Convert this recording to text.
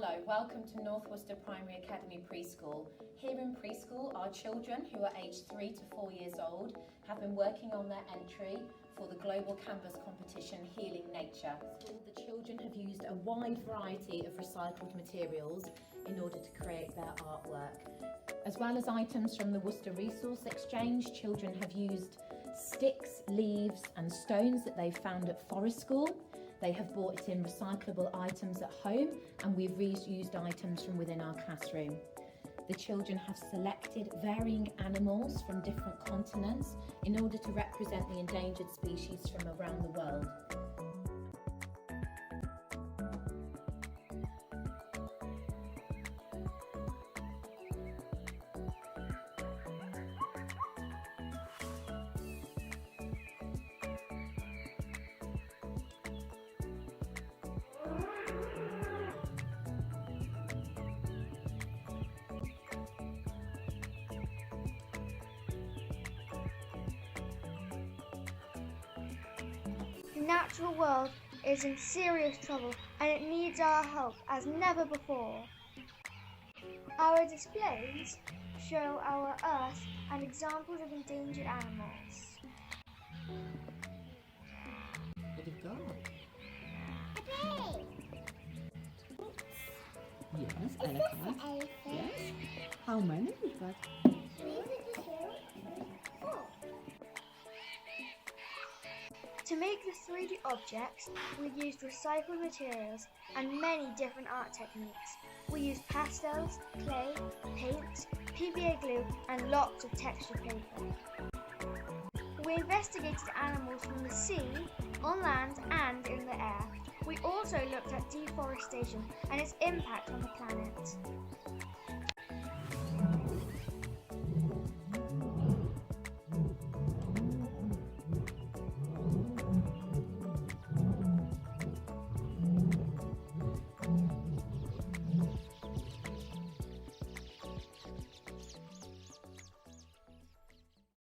Hello, welcome to North Worcester Primary Academy Preschool. Here in preschool, our children who are aged 3 to 4 years old have been working on their entry for the Global Canvas competition Healing Nature. The children have used a wide variety of recycled materials in order to create their artwork. As well as items from the Worcester Resource Exchange, children have used sticks, leaves and stones that they've found at Forest School. They have brought in recyclable items at home, and we've reused items from within our classroom. The children have selected varying animals from different continents in order to represent the endangered species from around the world. The natural world is in serious trouble and it needs our help as never before. Our displays show our Earth and examples of endangered animals. What have you got? A pig! Yes, Is this elephant. an elephant? Yes. How many we've got? 3, 4. To make the 3D objects, we used recycled materials and many different art techniques. We used pastels, clay, paint, PVA glue and lots of texture paper. We investigated animals from the sea, on land and in the air. We also looked at deforestation and its impact on the planet.